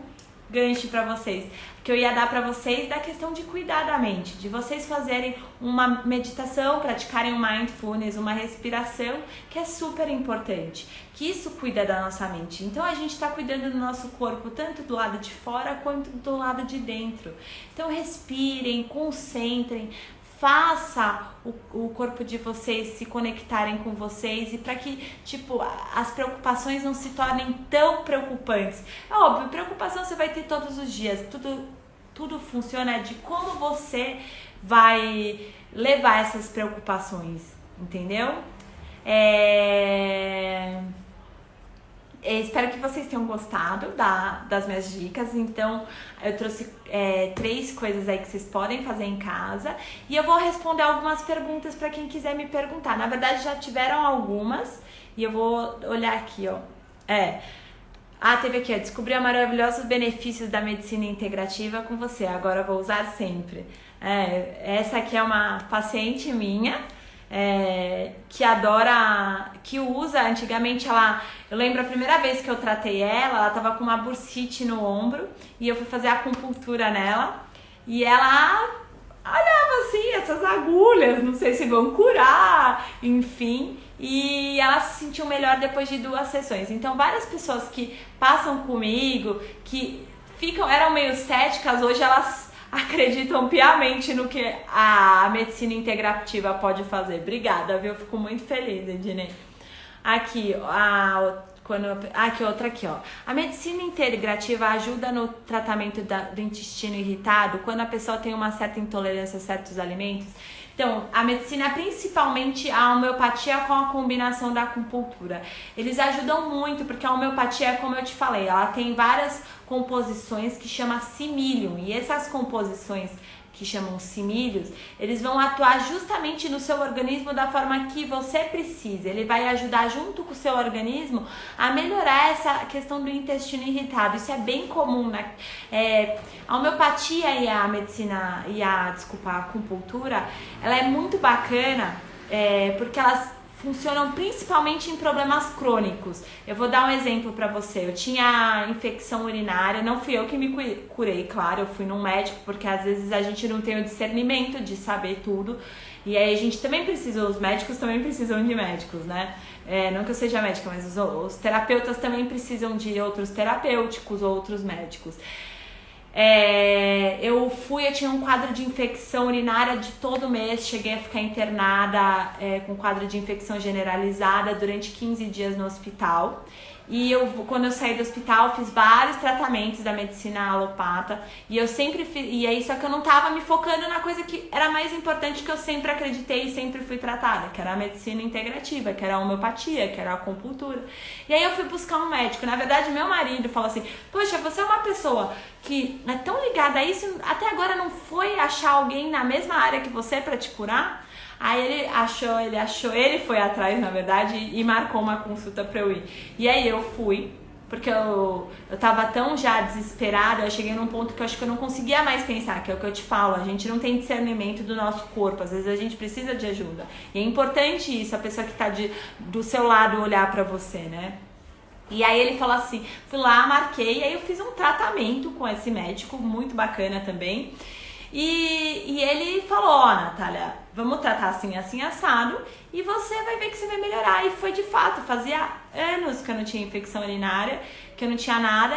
gancho pra vocês, que eu ia dar pra vocês da questão de cuidar da mente, de vocês fazerem uma meditação, praticarem um mindfulness, uma respiração, que é super importante, que isso cuida da nossa mente. Então a gente tá cuidando do nosso corpo, tanto do lado de fora quanto do lado de dentro. Então respirem, concentrem, faça o corpo de vocês se conectarem com vocês e para que, tipo, as preocupações não se tornem tão preocupantes. É óbvio, preocupação você vai ter todos os dias, tudo funciona de como você vai levar essas preocupações, entendeu? Espero que vocês tenham gostado das minhas dicas. Então, eu trouxe 3 coisas aí que vocês podem fazer em casa. E eu vou responder algumas perguntas para quem quiser me perguntar. Na verdade, já tiveram algumas. E eu vou olhar aqui, ó. Teve aqui, ó. Descobri os maravilhosos benefícios da medicina integrativa com você. Agora eu vou usar sempre. Essa aqui é uma paciente minha. Que adora, que usa, antigamente eu lembro a primeira vez que eu tratei ela tava com uma bursite no ombro e eu fui fazer acupuntura nela e ela olhava assim, essas agulhas, não sei se vão curar, enfim, e ela se sentiu melhor depois de 2 sessões. Então várias pessoas que passam comigo, que eram meio céticas, hoje elas acreditam piamente no que a medicina integrativa pode fazer. Obrigada, viu? Eu fico muito feliz, Ednei. Aqui, outra aqui, ó. A medicina integrativa ajuda no tratamento do intestino irritado quando a pessoa tem uma certa intolerância a certos alimentos. Então, a medicina, principalmente a homeopatia com a combinação da acupuntura, eles ajudam muito, porque a homeopatia, como eu te falei, ela tem várias composições que chama similium, e essas composições que chamam cimílios, eles vão atuar justamente no seu organismo da forma que você precisa. Ele vai ajudar junto com o seu organismo a melhorar essa questão do intestino irritado. Isso é bem comum, né? A homeopatia e a medicina, a acupuntura, ela é muito bacana, porque elas funcionam principalmente em problemas crônicos. Eu vou dar um exemplo pra você. Eu tinha infecção urinária, não fui eu que me curei, claro, eu fui num médico, porque às vezes a gente não tem o discernimento de saber tudo, e aí a gente também precisa, os médicos também precisam de médicos, né? Não que eu seja médica, mas os terapeutas também precisam de outros terapêuticos, outros médicos. Eu tinha um quadro de infecção urinária de todo mês, cheguei a ficar internada com quadro de infecção generalizada durante 15 dias no hospital. E quando eu saí do hospital, fiz vários tratamentos da medicina alopata. E eu sempre fiz. E aí, só que eu não tava me focando na coisa que era mais importante, que eu sempre acreditei e sempre fui tratada, que era a medicina integrativa, que era a homeopatia, que era a acupuntura. E aí eu fui buscar um médico. Na verdade, meu marido falou assim: poxa, você é uma pessoa que é tão ligada a isso, até agora não foi achar alguém na mesma área que você pra te curar? Aí ele foi atrás, na verdade, e marcou uma consulta pra eu ir. E aí eu fui, porque eu tava tão já desesperada, eu cheguei num ponto que eu acho que eu não conseguia mais pensar, que é o que eu te falo, a gente não tem discernimento do nosso corpo, às vezes a gente precisa de ajuda. E é importante isso, a pessoa que tá do seu lado olhar pra você, né? E aí ele falou assim, fui lá, marquei, aí eu fiz um tratamento com esse médico, muito bacana também. E ele falou, ó, Natália, vamos tratar assim, assim, assado, e você vai ver que você vai melhorar. E foi de fato, fazia anos que eu não tinha infecção urinária, que eu não tinha nada.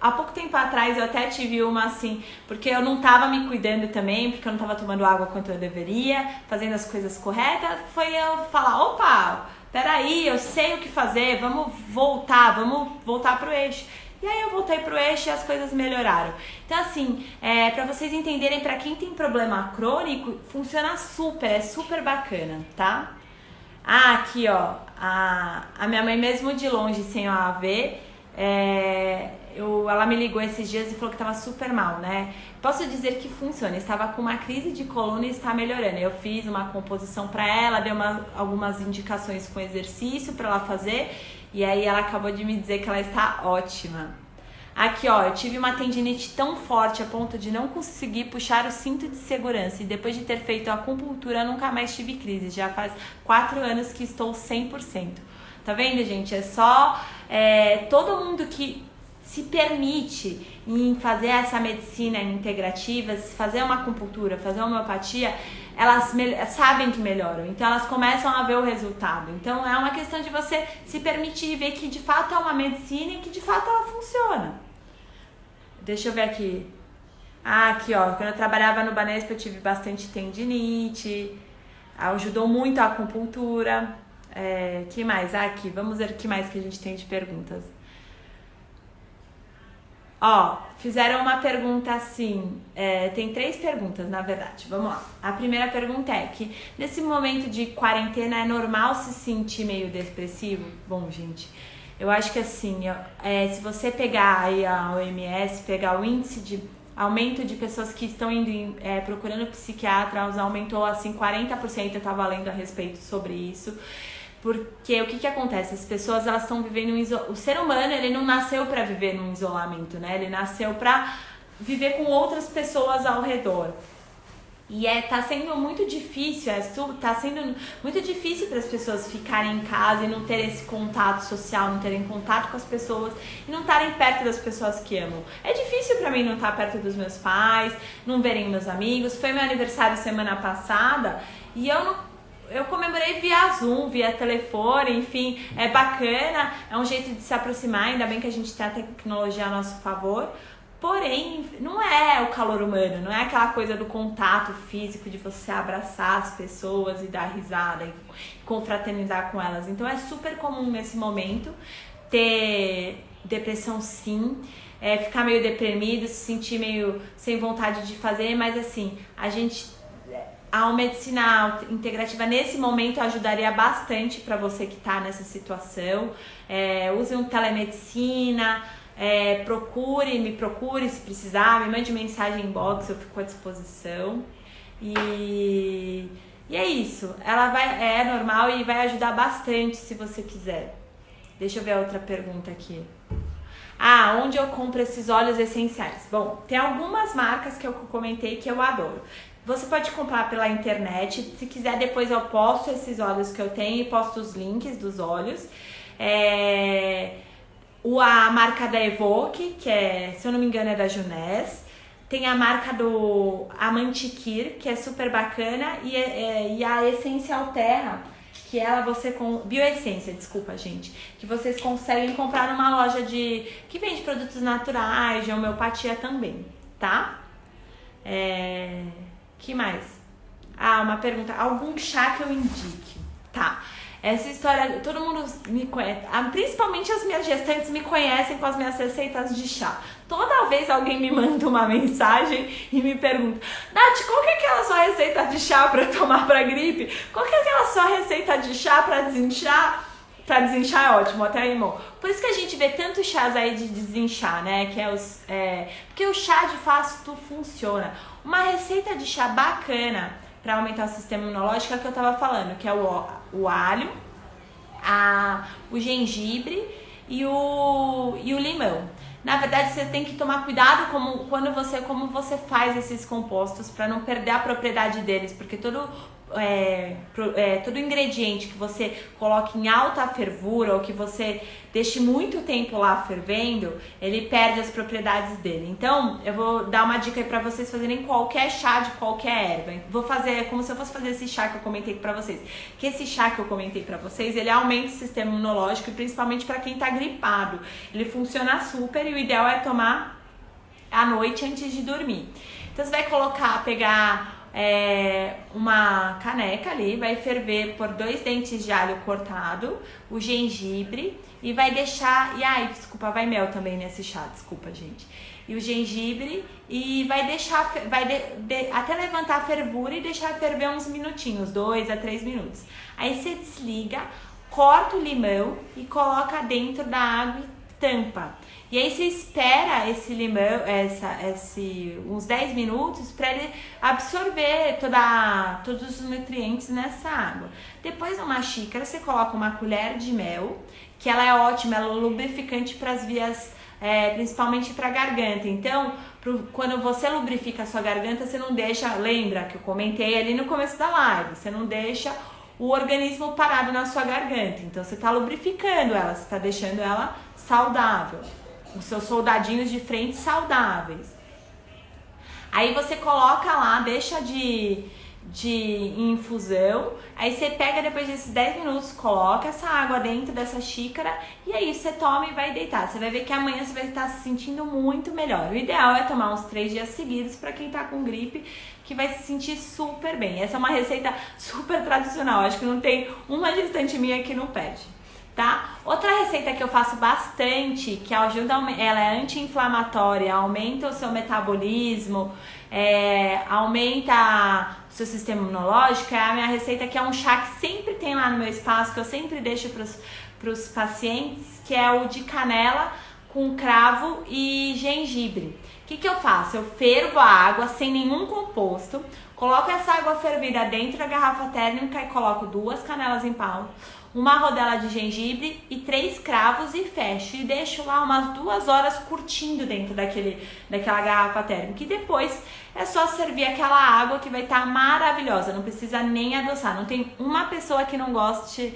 Há pouco tempo atrás eu até tive uma assim, porque eu não tava me cuidando também, porque eu não tava tomando água quanto eu deveria, fazendo as coisas corretas. Foi eu falar, opa, peraí, eu sei o que fazer, vamos voltar pro eixo. E aí eu voltei pro eixo e as coisas melhoraram. Então assim, pra vocês entenderem, pra quem tem problema crônico, funciona super, é super bacana, tá? Ah, aqui ó, a minha mãe mesmo de longe, sem o ver, ela me ligou esses dias e falou que tava super mal, né? Posso dizer que funciona, estava com uma crise de coluna e está melhorando. Eu fiz uma composição pra ela, dei algumas indicações com exercício pra ela fazer. E aí ela acabou de me dizer que ela está ótima. Aqui ó, eu tive uma tendinite tão forte a ponto de não conseguir puxar o cinto de segurança. E depois de ter feito a acupuntura, nunca mais tive crise. Já faz 4 anos que estou 100%. Tá vendo, gente? É só todo mundo que se permite em fazer essa medicina integrativa, fazer uma acupuntura, fazer uma homeopatia, elas sabem que melhoram, então elas começam a ver o resultado. Então é uma questão de você se permitir e ver que de fato é uma medicina e que de fato ela funciona. Deixa eu ver aqui. Aqui ó, quando eu trabalhava no Banespa eu tive bastante tendinite, ajudou muito a acupuntura. Que mais? Aqui, vamos ver o que mais que a gente tem de perguntas. Ó, fizeram uma pergunta assim, tem 3 perguntas na verdade, vamos lá. A primeira pergunta é que nesse momento de quarentena é normal se sentir meio depressivo? Bom, gente, eu acho que assim, se você pegar aí a OMS, pegar o índice de aumento de pessoas que estão indo procurando psiquiatra, aumentou assim 40%, eu tava lendo a respeito sobre isso. Porque o que acontece? As pessoas, elas estão vivendo o ser humano, ele não nasceu para viver num isolamento, né? Ele nasceu para viver com outras pessoas ao redor. E tá sendo muito difícil, tá sendo muito difícil para as pessoas ficarem em casa e não terem esse contato social, não terem contato com as pessoas e não estarem perto das pessoas que amam. É difícil para mim não estar perto dos meus pais, não verem meus amigos. Foi meu aniversário semana passada e eu comemorei via Zoom, via telefone, enfim, é bacana, é um jeito de se aproximar, ainda bem que a gente tem a tecnologia a nosso favor, porém, não é o calor humano, não é aquela coisa do contato físico, de você abraçar as pessoas e dar risada e confraternizar com elas. Então é super comum nesse momento ter depressão sim, ficar meio deprimido, se sentir meio sem vontade de fazer, mas assim, a medicina integrativa nesse momento ajudaria bastante para você que está nessa situação. Use telemedicina, me procure se precisar, me mande mensagem inbox, eu fico à disposição. E é isso. É normal e vai ajudar bastante se você quiser. Deixa eu ver a outra pergunta aqui. Onde eu compro esses óleos essenciais? Bom, tem algumas marcas que eu comentei que eu adoro. Você pode comprar pela internet. Se quiser, depois eu posto esses óleos que eu tenho e posto os links dos óleos. A marca da Evoque, que se eu não me engano é da Junés. Tem a marca do Amantiquir, que é super bacana. E a Essencial Terra, que Bioessência, desculpa, gente. Que vocês conseguem comprar numa loja que vende produtos naturais, de homeopatia também, tá? Que mais? Uma pergunta. Algum chá que eu indique? Tá. Essa história, todo mundo me conhece, principalmente as minhas gestantes me conhecem com as minhas receitas de chá. Toda vez alguém me manda uma mensagem e me pergunta: Nath, qual que é aquela sua receita de chá para tomar para gripe? Qual que é aquela sua receita de chá para desinchar? Pra desinchar é ótimo, até rimou. Por isso que a gente vê tantos chás aí de desinchar, né? Porque o chá de fato funciona. Uma receita de chá bacana para aumentar o sistema imunológico é o que eu tava falando, que é o alho, o gengibre e o limão. Na verdade, você tem que tomar cuidado como você faz esses compostos para não perder a propriedade deles, porque todo ingrediente que você coloque em alta fervura ou que você deixe muito tempo lá fervendo, ele perde as propriedades dele. Então, eu vou dar uma dica aí pra vocês fazerem qualquer chá de qualquer erva. Vou fazer como se eu fosse fazer esse chá que eu comentei pra vocês. Que esse chá que eu comentei pra vocês, ele aumenta o sistema imunológico e principalmente pra quem tá gripado. Ele funciona super e o ideal é tomar à noite antes de dormir. Então, você vai pegar uma caneca ali, vai ferver por 2 dentes de alho cortado, o gengibre e vai deixar, vai mel também nesse chá, desculpa gente, e o gengibre e vai deixar, até levantar a fervura e deixar ferver uns minutinhos, 2 a 3 minutos, aí você desliga, corta o limão e coloca dentro da água e tampa. E aí você espera esse limão, uns 10 minutos para ele absorver todos os nutrientes nessa água. Depois, numa xícara, você coloca uma colher de mel, que ela é ótima, ela é lubrificante para as vias, principalmente para a garganta. Então, quando você lubrifica a sua garganta, você não deixa, lembra que eu comentei ali no começo da live, você não deixa o organismo parado na sua garganta. Então, você está lubrificando ela, você está deixando ela saudável. Os seus soldadinhos de frente saudáveis. Aí você coloca lá, deixa de infusão. Aí você pega depois desses 10 minutos, coloca essa água dentro dessa xícara e aí você toma e vai deitar. Você vai ver que amanhã você vai estar se sentindo muito melhor. O ideal é tomar uns 3 dias seguidos para quem tá com gripe, que vai se sentir super bem. Essa é uma receita super tradicional. Acho que não tem uma gestante minha que não pede. Tá? Outra receita que eu faço bastante, que ajuda, ela é anti-inflamatória, aumenta o seu metabolismo, aumenta o seu sistema imunológico, é a minha receita que é um chá que sempre tem lá no meu espaço, que eu sempre deixo pros pacientes, que é o de canela com cravo e gengibre. O que eu faço? Eu fervo a água sem nenhum composto, coloco essa água fervida dentro da garrafa térmica e coloco 2 canelas em pau, uma rodela de gengibre e 3 cravos e fecho. E deixo lá umas 2 horas curtindo dentro daquela garrafa térmica. E depois é só servir aquela água que vai estar maravilhosa. Não precisa nem adoçar. Não tem uma pessoa que não goste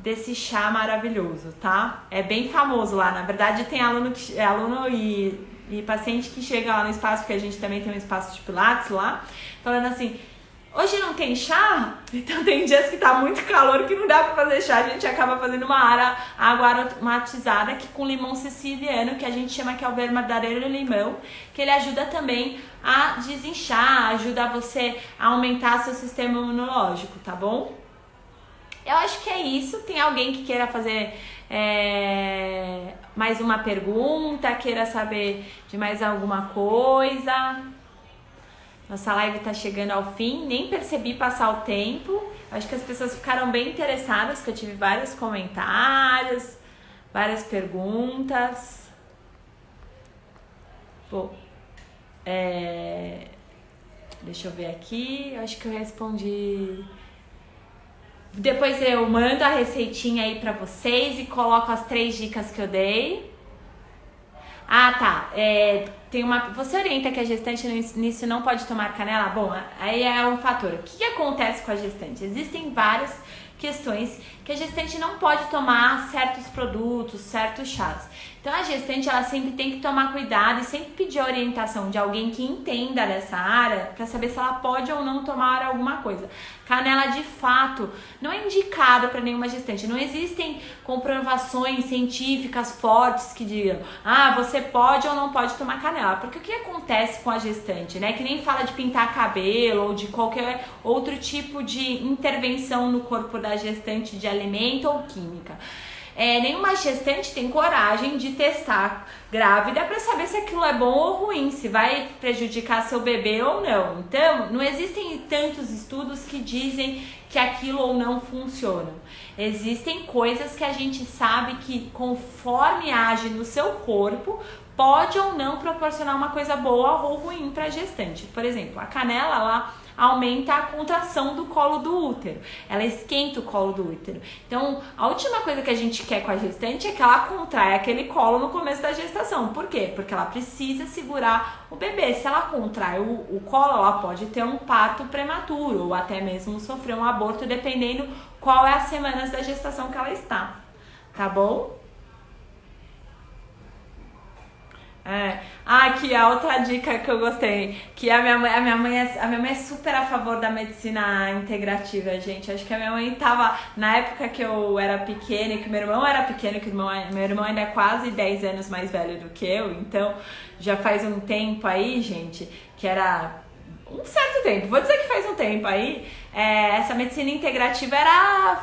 desse chá maravilhoso, tá? É bem famoso lá. Na verdade, tem aluno e paciente que chega lá no espaço, porque a gente também tem um espaço de pilates lá, falando assim: hoje não tem chá? Então tem dias que tá muito calor que não dá pra fazer chá. A gente acaba fazendo uma água aromatizada aqui com limão siciliano, que a gente chama que é o verdadeiro limão, que ele ajuda também a desinchar, ajuda você a aumentar seu sistema imunológico, tá bom? Eu acho que é isso. Tem alguém que queira fazer mais uma pergunta, queira saber de mais alguma coisa? Nossa live tá chegando ao fim, nem percebi passar o tempo. Acho que as pessoas ficaram bem interessadas, que eu tive vários comentários. várias perguntas. Bom, deixa eu ver aqui, acho que eu respondi. Depois eu mando a receitinha aí pra vocês e coloco as 3 dicas que eu dei. Ah, tá. Você orienta que a gestante no início não pode tomar canela? Bom, aí é um fator. O que acontece com a gestante? Existem várias questões que a gestante não pode tomar certos produtos, certos chás. Então a gestante ela sempre tem que tomar cuidado e sempre pedir a orientação de alguém que entenda dessa área para saber se ela pode ou não tomar alguma coisa. Canela de fato não é indicado para nenhuma gestante. Não existem comprovações científicas fortes que digam você pode ou não pode tomar canela. Porque o que acontece com a gestante, né? Que nem fala de pintar cabelo ou de qualquer outro tipo de intervenção no corpo da gestante de alimento ou química. Nenhuma gestante tem coragem de testar grávida para saber se aquilo é bom ou ruim, se vai prejudicar seu bebê ou não. Então, não existem tantos estudos que dizem que aquilo ou não funciona. Existem coisas que a gente sabe que conforme age no seu corpo, pode ou não proporcionar uma coisa boa ou ruim para a gestante. Por exemplo, a canela, ela aumenta a contração do colo do útero, ela esquenta o colo do útero. Então, a última coisa que a gente quer com a gestante é que ela contraia aquele colo no começo da gestação. Por quê? Porque ela precisa segurar o bebê. Se ela contrai o colo, ela pode ter um parto prematuro ou até mesmo sofrer um aborto, dependendo qual é as semanas da gestação que ela está. Tá bom? Aqui a outra dica que eu gostei, que a minha mãe é super a favor da medicina integrativa, gente. Acho que a minha mãe tava, na época que eu era pequena, e que meu irmão era pequeno, que meu irmão ainda é quase 10 anos mais velho do que eu, então já faz um tempo aí, gente, que era um certo tempo, vou dizer que faz um tempo aí, essa medicina integrativa era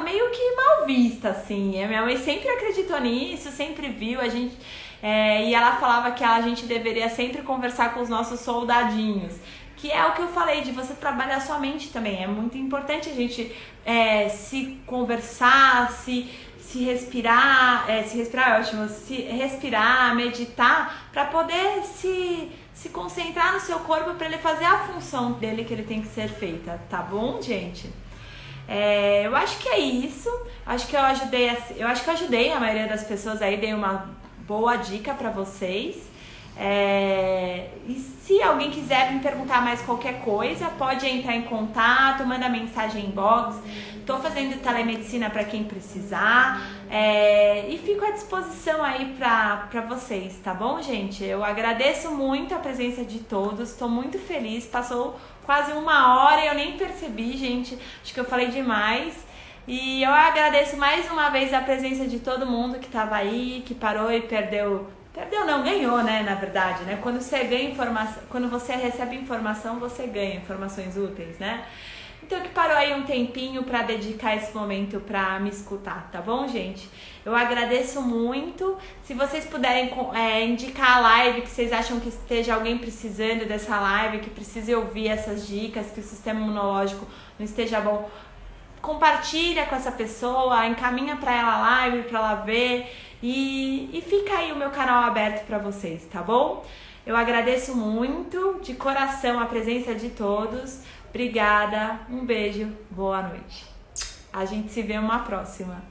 meio que mal vista, assim. A minha mãe sempre acreditou nisso, sempre viu, e ela falava que a gente deveria sempre conversar com os nossos soldadinhos, que é o que eu falei, de você trabalhar sua mente também. É muito importante a gente se conversar, se respirar, se respirar é ótimo, se respirar, meditar, para poder se concentrar no seu corpo para ele fazer a função dele que ele tem que ser feita, tá bom, gente? Eu acho que é isso. Acho que eu ajudei a maioria das pessoas aí, dei uma boa dica para vocês. E se alguém quiser me perguntar mais qualquer coisa, pode entrar em contato, manda mensagem inbox. Tô fazendo telemedicina para quem precisar, e fico à disposição aí para vocês, tá bom, gente? Eu agradeço muito a presença de todos, tô muito feliz, passou quase 1 hora e eu nem percebi, gente, acho que eu falei demais. E eu agradeço mais uma vez a presença de todo mundo que estava aí, que parou e ganhou, né, na verdade, né? Quando você ganha informação, quando você recebe informação, você ganha informações úteis, né? Então, que parou aí um tempinho para dedicar esse momento para me escutar, tá bom, gente? Eu agradeço muito. Se vocês puderem indicar a live, que vocês acham que esteja alguém precisando dessa live, que precise ouvir essas dicas, que o sistema imunológico não esteja bom, compartilha com essa pessoa, encaminha para ela a live, para ela ver, e fica aí o meu canal aberto para vocês, tá bom? Eu agradeço muito, de coração, a presença de todos. Obrigada, um beijo, boa noite. A gente se vê uma próxima.